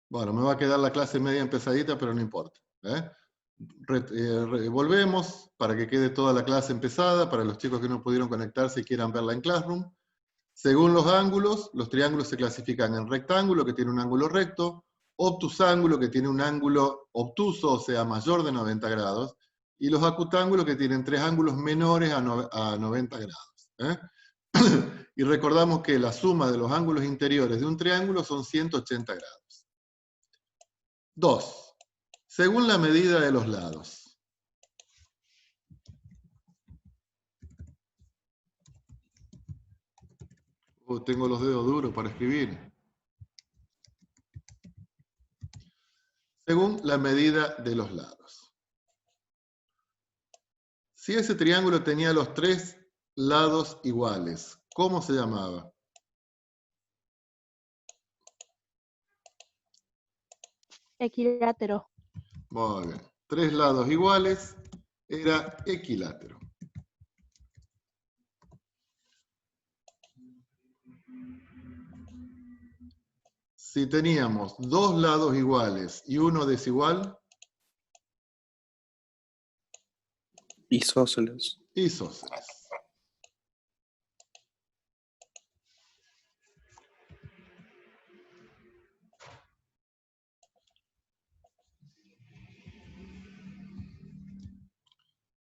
Bueno, me va a quedar la clase media empezadita, pero no importa. Volvemos para que quede toda la clase empezada, para los chicos que no pudieron conectarse y quieran verla en Classroom. Según los ángulos, los triángulos se clasifican en rectángulo, que tiene un ángulo recto, obtusángulo, que tiene un ángulo obtuso, o sea, mayor de 90 grados, y los acutángulos, que tienen tres ángulos menores a 90 grados. Y recordamos que la suma de los ángulos interiores de un triángulo son 180 grados. 2. Según la medida de los lados. Tengo los dedos duros para escribir. Según la medida de los lados. Si ese triángulo tenía los tres lados iguales, ¿cómo se llamaba? Equilátero. Muy bien. Tres lados iguales era equilátero. Si teníamos dos lados iguales y uno desigual, isósceles. Isósceles.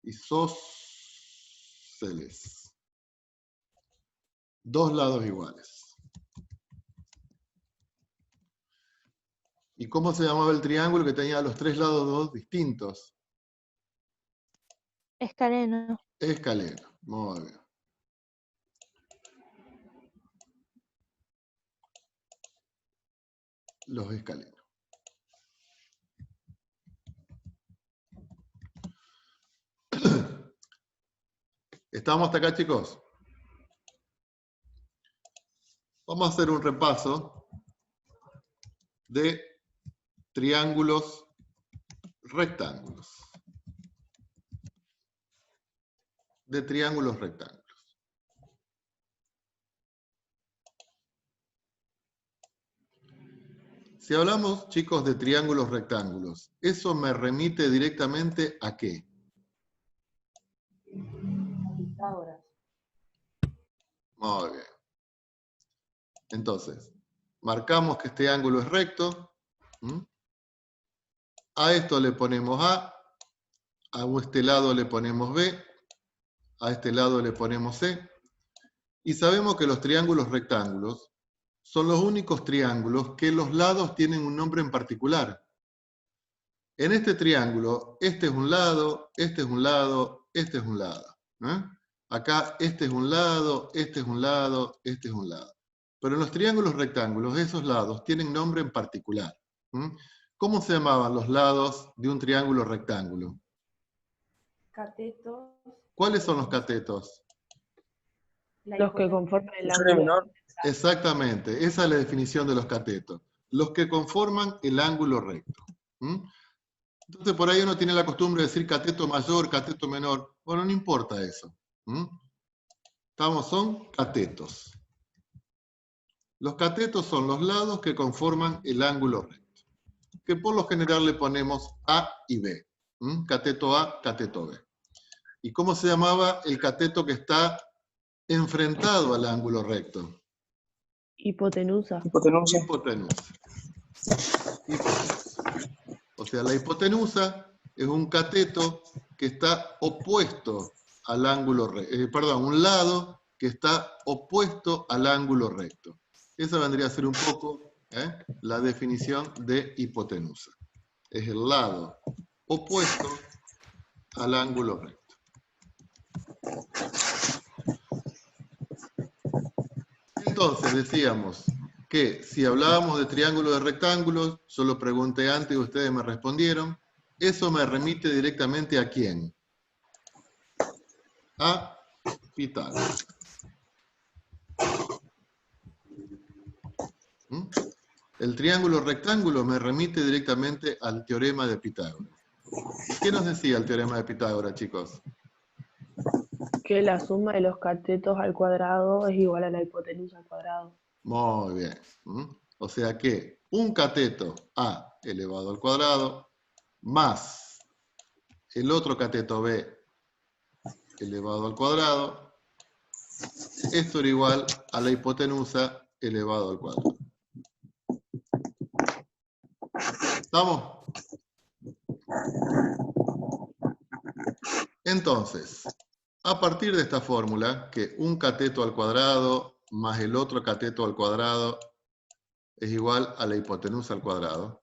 Isósceles. Dos lados iguales. ¿Y cómo se llamaba el triángulo que tenía los tres lados dos distintos? Escaleno. Escaleno. Muy bien. Los escalenos. ¿Estamos hasta acá, chicos? Vamos a hacer un repaso de triángulos rectángulos. De triángulos rectángulos. Si hablamos, chicos, de triángulos rectángulos, ¿eso me remite directamente a qué? Pitágoras. Muy bien. Entonces, marcamos que este ángulo es recto. A esto le ponemos A este lado le ponemos B, a este lado le ponemos C. Y sabemos que los triángulos rectángulos son los únicos triángulos que los lados tienen un nombre en particular. En este triángulo, este es un lado, este es un lado, este es un lado. Acá este es un lado, este es un lado, este es un lado. Pero en los triángulos rectángulos, esos lados tienen nombre en particular. ¿Cómo se llamaban los lados de un triángulo rectángulo? Catetos. ¿Cuáles son los catetos? Los que conforman el Mayor y ángulo. menor. Exactamente, esa es la definición de los catetos. Los que conforman el ángulo recto. Entonces por ahí uno tiene la costumbre de decir cateto mayor, cateto menor. Bueno, no importa eso. Son catetos. Los catetos son los lados que conforman el ángulo recto, que por lo general le ponemos A y B. Cateto A, cateto B. ¿Y cómo se llamaba el cateto que está enfrentado al ángulo recto? Hipotenusa. Hipotenusa. Hipotenusa. O sea, la hipotenusa es un cateto que está opuesto al ángulo recto. Un lado que está opuesto al ángulo recto. Esa vendría a ser un poco la definición de hipotenusa. Es el lado opuesto al ángulo recto. Entonces decíamos que si hablábamos de triángulos de rectángulos, yo lo pregunté antes y ustedes me respondieron, eso me remite directamente ¿a quién? A Pitágoras. El triángulo rectángulo me remite directamente al teorema de Pitágoras. ¿Qué nos decía el teorema de Pitágoras, chicos? Que la suma de los catetos al cuadrado es igual a la hipotenusa al cuadrado. Muy bien. O sea que un cateto A elevado al cuadrado más el otro cateto B elevado al cuadrado, esto era igual a la hipotenusa elevado al cuadrado. ¿Estamos? Entonces, a partir de esta fórmula, que un cateto al cuadrado más el otro cateto al cuadrado es igual a la hipotenusa al cuadrado,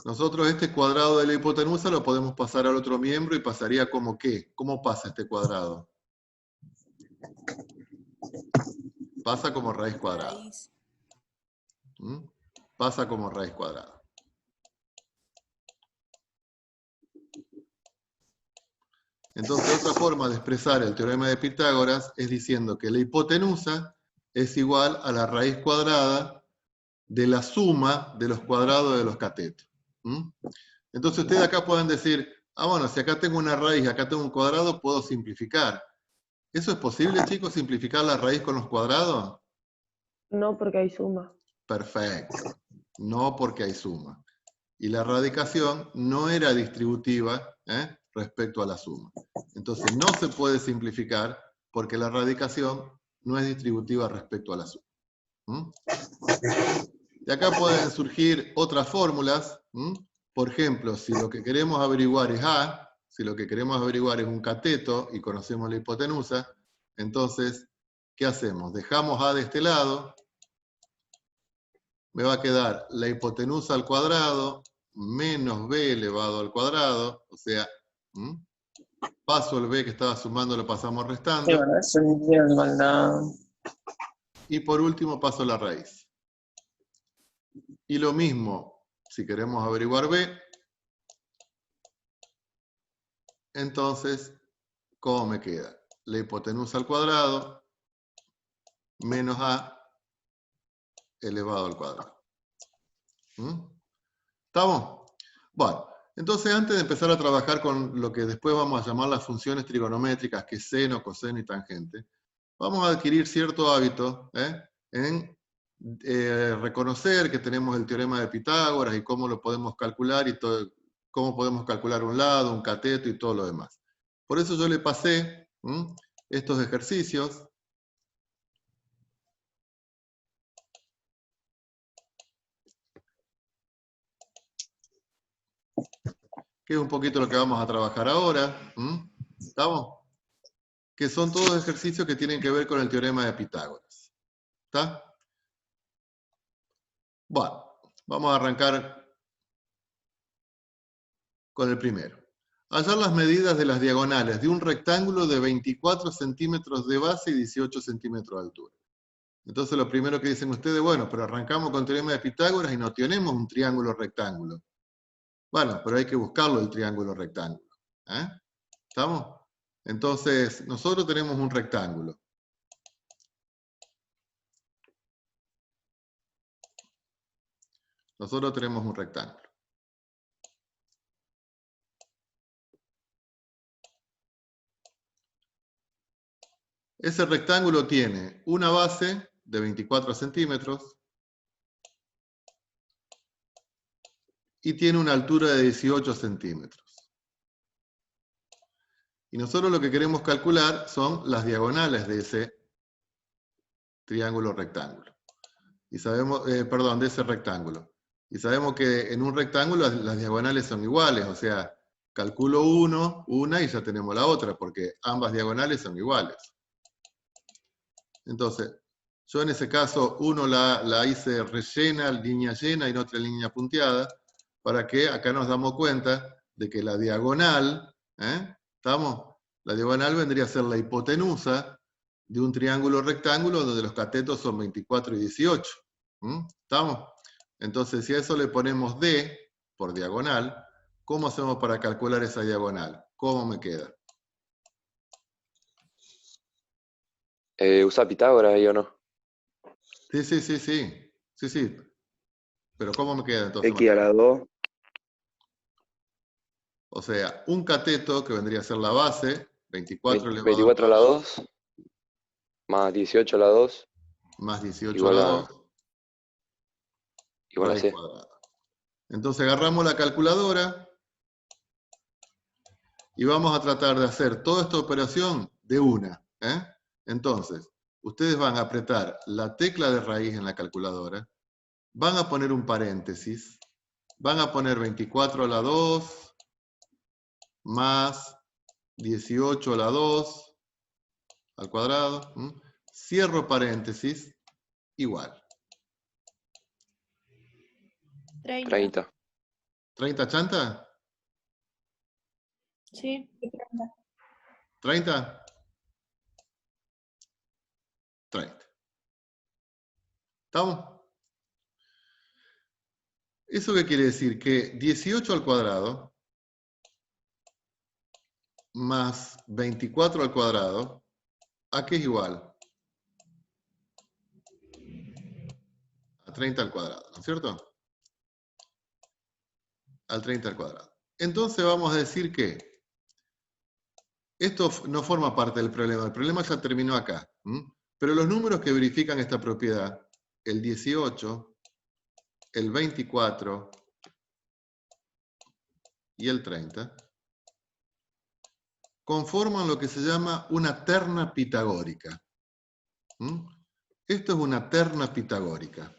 nosotros este cuadrado de la hipotenusa lo podemos pasar al otro miembro y pasaría como ¿qué? ¿Cómo pasa este cuadrado? Pasa como raíz cuadrada. ¿Mm? Pasa como raíz cuadrada. Entonces, otra forma de expresar el teorema de Pitágoras es diciendo que la hipotenusa es igual a la raíz cuadrada de la suma de los cuadrados de los catetos. ¿Mm? Entonces, ustedes acá pueden decir, bueno, si acá tengo una raíz y acá tengo un cuadrado, puedo simplificar. ¿Eso es posible, chicos, simplificar la raíz con los cuadrados? No, porque hay suma. Perfecto. No porque hay suma. Y la radicación no era distributiva respecto a la suma. Entonces no se puede simplificar porque la radicación no es distributiva respecto a la suma. ¿Mm? De acá pueden surgir otras fórmulas. Por ejemplo, si lo que queremos averiguar es A, si lo que queremos averiguar es un cateto y conocemos la hipotenusa, entonces, ¿qué hacemos? Dejamos A de este lado, me va a quedar la hipotenusa al cuadrado menos b elevado al cuadrado, o sea, paso el b que estaba sumando, lo pasamos restando. Sí, bueno, eso no tiene maldad. Y por último paso la raíz. Y lo mismo, si queremos averiguar b, entonces, ¿cómo me queda? La hipotenusa al cuadrado menos a elevado al cuadrado. ¿Estamos? Bueno, entonces antes de empezar a trabajar con lo que después vamos a llamar las funciones trigonométricas, que es seno, coseno y tangente, vamos a adquirir cierto hábito en reconocer que tenemos el teorema de Pitágoras y cómo lo podemos calcular y todo, cómo podemos calcular un lado, un cateto y todo lo demás. Por eso yo le pasé estos ejercicios. Que es un poquito lo que vamos a trabajar ahora. ¿Estamos? Que son todos ejercicios que tienen que ver con el teorema de Pitágoras. ¿Está? Bueno, vamos a arrancar con el primero. Hallar las medidas de las diagonales de un rectángulo de 24 centímetros de base y 18 centímetros de altura. Entonces lo primero que dicen ustedes, bueno, pero arrancamos con el teorema de Pitágoras y no tenemos un triángulo rectángulo. Bueno, pero hay que buscarlo el triángulo rectángulo. ¿Estamos? Entonces, nosotros tenemos un rectángulo. Nosotros tenemos un rectángulo. Ese rectángulo tiene una base de 24 centímetros y tiene una altura de 18 centímetros. Y nosotros lo que queremos calcular son las diagonales de ese triángulo rectángulo. Y sabemos, perdón, de ese rectángulo. Y sabemos que en un rectángulo las diagonales son iguales, o sea, calculo una y ya tenemos la otra, porque ambas diagonales son iguales. Entonces, yo en ese caso, uno la hice rellena, línea llena y en otra línea punteada, para que acá nos damos cuenta de que la diagonal, ¿estamos? La diagonal vendría a ser la hipotenusa de un triángulo rectángulo donde los catetos son 24 y 18. ¿Estamos? Entonces, si a eso le ponemos D por diagonal, ¿cómo hacemos para calcular esa diagonal? ¿Cómo me queda? ¿Usa Pitágoras ahí o no? Sí. Pero ¿cómo me queda entonces? X a la 2. O sea, un cateto, que vendría a ser la base, 24 elevado 24 a al la cuadrado, 2, más 18 a la 2. más 18 Igual a la a- 2, Igual a raíz C. cuadrada. Entonces agarramos la calculadora y vamos a tratar de hacer toda esta operación de una. Entonces, ustedes van a apretar la tecla de raíz en la calculadora, van a poner un paréntesis, van a poner 24 a la 2 más 18 a la 2 al cuadrado, cierro paréntesis, igual. 30. ¿30 chanta? Sí. ¿30? 30. ¿Estamos? ¿Eso qué quiere decir? Que 18 al cuadrado más 24 al cuadrado, ¿a qué es igual? A 30 al cuadrado, ¿no es cierto? Al 30 al cuadrado. Entonces vamos a decir que esto no forma parte del problema. El problema ya terminó acá. Pero los números que verifican esta propiedad, el 18, el 24 y el 30, conforman lo que se llama una terna pitagórica. Esto es una terna pitagórica.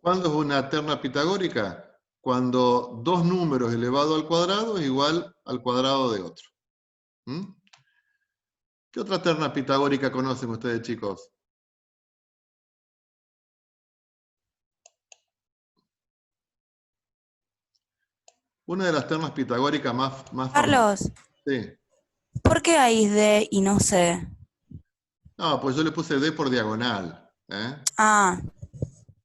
¿Cuándo es una terna pitagórica? Cuando dos números elevado al cuadrado es igual al cuadrado de otro. ¿Qué otra terna pitagórica conocen ustedes, chicos? Una de las ternas pitagóricas más famosas. Carlos, Sí. ¿por qué hay D y no C? No, pues yo le puse D por diagonal. Ah,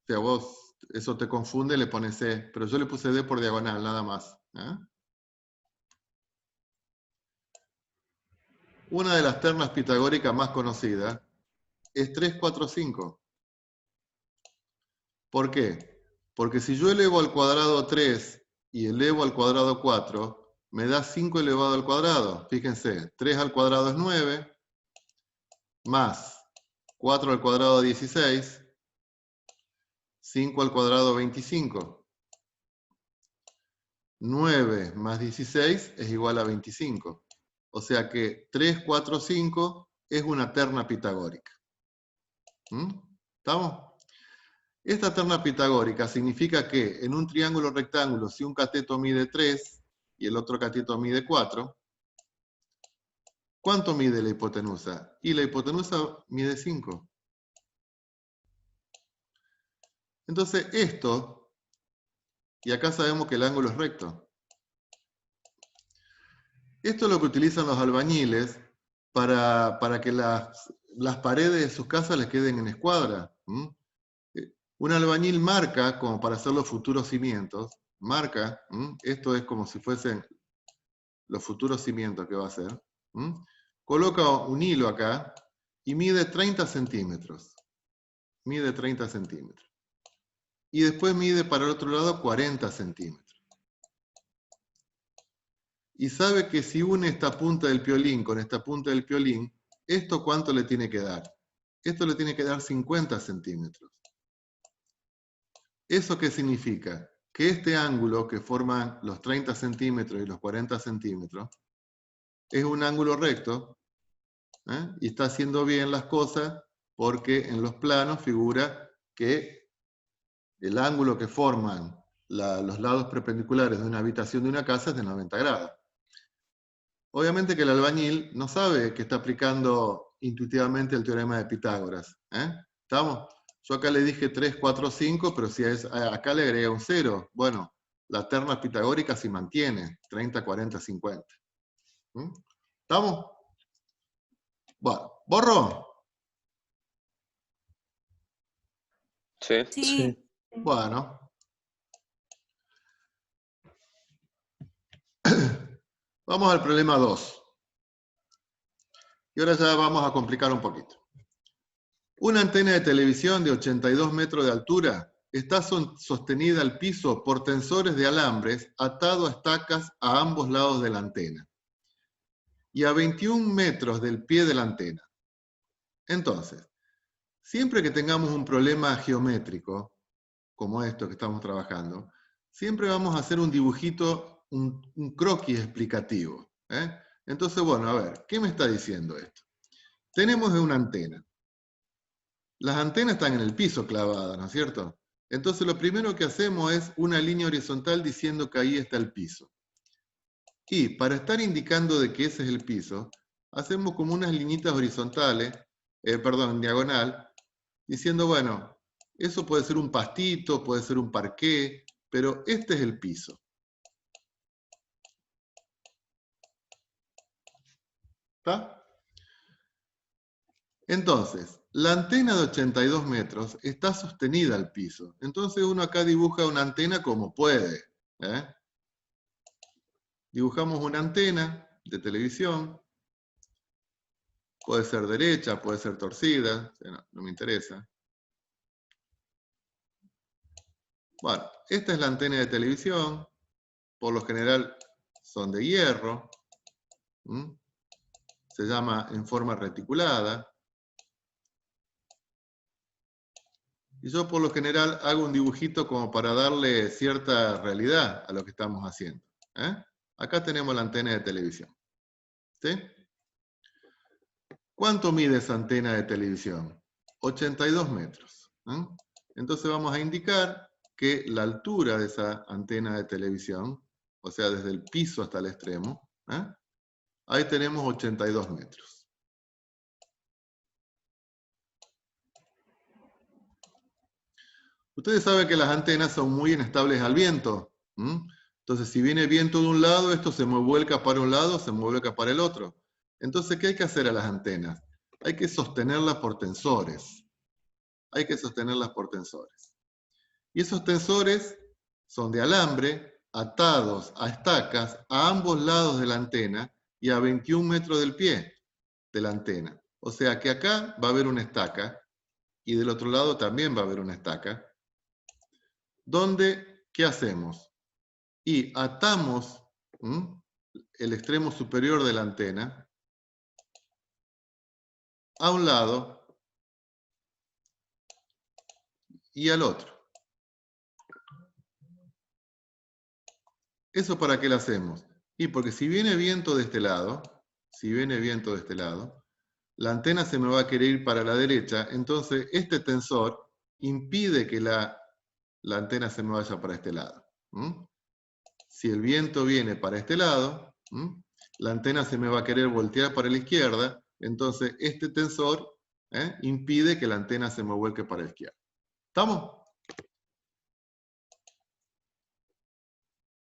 Si a vos eso te confunde, le pones C. Pero yo le puse D por diagonal, nada más. Una de las ternas pitagóricas más conocidas es 3, 4, 5. ¿Por qué? Porque si yo elevo al cuadrado 3 y elevo al cuadrado 4, me da 5 elevado al cuadrado. Fíjense, 3 al cuadrado es 9, más 4 al cuadrado 16, 5 al cuadrado 25. 9 más 16 es igual a 25. O sea que 3, 4, 5 es una terna pitagórica. ¿Estamos? Esta terna pitagórica significa que en un triángulo rectángulo, si un cateto mide 3 y el otro cateto mide 4, ¿cuánto mide la hipotenusa? Y la hipotenusa mide 5. Entonces esto, y acá sabemos que el ángulo es recto. Esto es lo que utilizan los albañiles para que las paredes de sus casas les queden en escuadra. Un albañil marca, como para hacer los futuros cimientos, marca, esto es como si fuesen los futuros cimientos que va a hacer, coloca un hilo acá y mide 30 centímetros. Mide 30 centímetros. Y después mide para el otro lado 40 centímetros. Y sabe que si une esta punta del piolín con esta punta del piolín, ¿esto cuánto le tiene que dar? Esto le tiene que dar 50 centímetros. ¿Eso qué significa? Que este ángulo que forman los 30 centímetros y los 40 centímetros es un ángulo recto, y está haciendo bien las cosas porque en los planos figura que el ángulo que forman los lados perpendiculares de una habitación de una casa es de 90 grados. Obviamente que el albañil no sabe que está aplicando intuitivamente el teorema de Pitágoras. ¿Estamos? Yo acá le dije 3, 4, 5, pero si acá le agrega un 0. Bueno, la terna pitagórica se mantiene, 30, 40, 50. ¿Estamos? Bueno, ¿borro? Sí. sí. Bueno. Vamos al problema 2. Y ahora ya vamos a complicar un poquito. Una antena de televisión de 82 metros de altura está sostenida al piso por tensores de alambres atados a estacas a ambos lados de la antena y a 21 metros del pie de la antena. Entonces, siempre que tengamos un problema geométrico, como esto que estamos trabajando, siempre vamos a hacer un dibujito, un croquis explicativo. Entonces, bueno, a ver, ¿qué me está diciendo esto? Tenemos una antena. Las antenas están en el piso clavadas, ¿no es cierto? Entonces lo primero que hacemos es una línea horizontal diciendo que ahí está el piso. Y para estar indicando de que ese es el piso, hacemos como unas liñitas horizontales, en diagonal, diciendo, bueno, eso puede ser un pastito, puede ser un parqué, pero este es el piso. ¿Está? Entonces, la antena de 82 metros está sostenida al piso. Entonces uno acá dibuja una antena como puede. Dibujamos una antena de televisión. Puede ser derecha, puede ser torcida. No me interesa. Bueno, esta es la antena de televisión. Por lo general son de hierro. Se llama en forma reticulada. Y yo por lo general hago un dibujito como para darle cierta realidad a lo que estamos haciendo. Acá tenemos la antena de televisión. ¿Sí? ¿Cuánto mide esa antena de televisión? 82 metros. Entonces vamos a indicar que la altura de esa antena de televisión, o sea, desde el piso hasta el extremo, ahí tenemos 82 metros. Ustedes saben que las antenas son muy inestables al viento. Entonces, si viene viento de un lado, esto se vuelca para un lado, se vuelca para el otro. Entonces, ¿qué hay que hacer a las antenas? Hay que sostenerlas por tensores. Hay que sostenerlas por tensores. Y esos tensores son de alambre, atados a estacas a ambos lados de la antena y a 21 metros del pie de la antena. O sea que acá va a haber una estaca y del otro lado también va a haber una estaca. Donde, ¿qué hacemos? Y atamos el extremo superior de la antena a un lado y al otro. ¿Eso para qué lo hacemos? Y porque si viene viento de este lado, la antena se me va a querer ir para la derecha, entonces este tensor impide que la antena se me vaya para este lado. Si el viento viene para este lado, la antena se me va a querer voltear para la izquierda, entonces este tensor impide que la antena se me vuelque para la izquierda. ¿Estamos?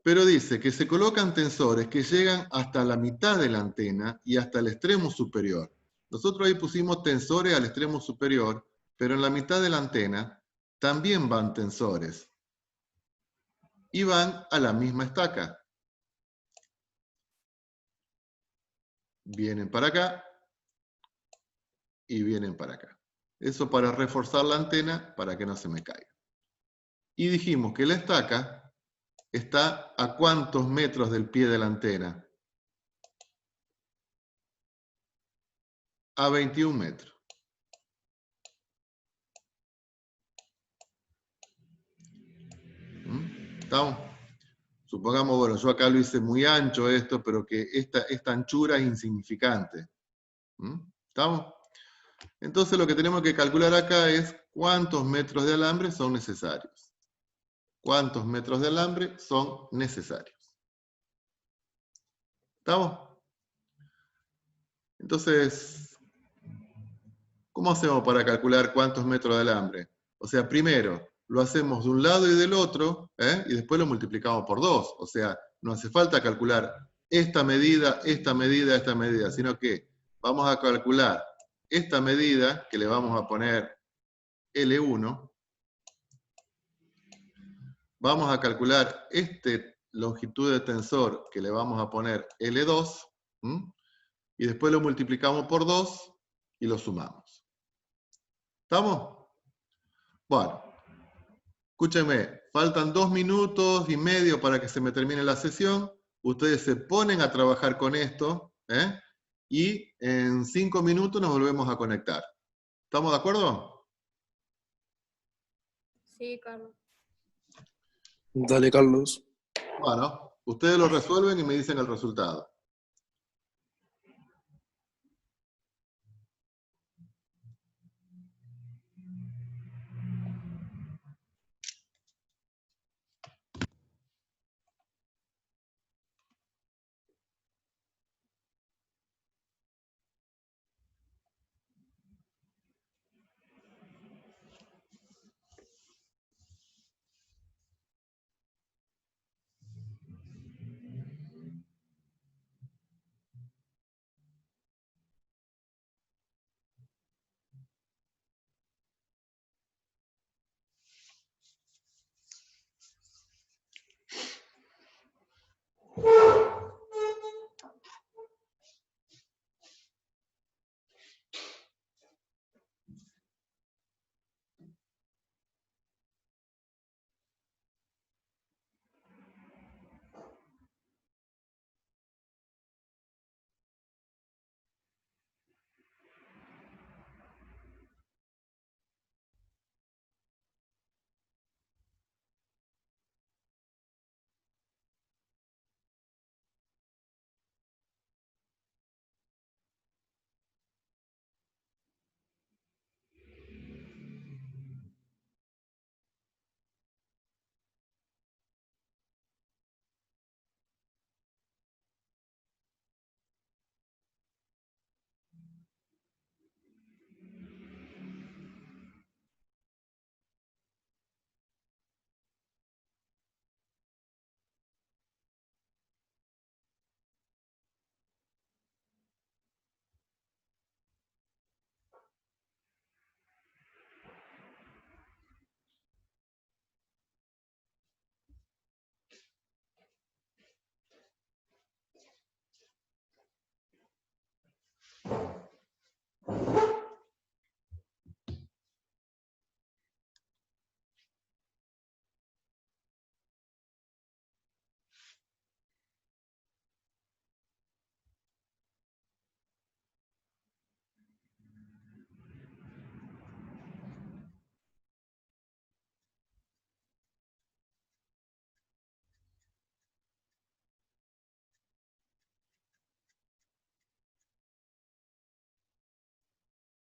Pero dice que se colocan tensores que llegan hasta la mitad de la antena y hasta el extremo superior. Nosotros ahí pusimos tensores al extremo superior, pero en la mitad de la antena también van tensores. Y van a la misma estaca. Vienen para acá y vienen para acá. Eso para reforzar la antena para que no se me caiga. Y dijimos que la estaca está a ¿cuántos metros del pie de la antena? A 21 metros. ¿Estamos? Supongamos, bueno, yo acá lo hice muy ancho esto, pero que esta anchura es insignificante. ¿Estamos? Entonces lo que tenemos que calcular acá es cuántos metros de alambre son necesarios. ¿Cuántos metros de alambre son necesarios? ¿Estamos? Entonces, ¿cómo hacemos para calcular cuántos metros de alambre? O sea, primero lo hacemos de un lado y del otro, y después lo multiplicamos por 2. O sea, no hace falta calcular esta medida, sino que vamos a calcular esta medida, que le vamos a poner L1, vamos a calcular esta longitud de tensor, que le vamos a poner L2, y después lo multiplicamos por 2 y lo sumamos. ¿Estamos? Bueno, Escúchenme, faltan 2 minutos y medio para que se me termine la sesión. Ustedes se ponen a trabajar con esto, y en 5 minutos nos volvemos a conectar. ¿Estamos de acuerdo? Sí, Carlos. Dale, Carlos. Bueno, ustedes lo resuelven y me dicen el resultado.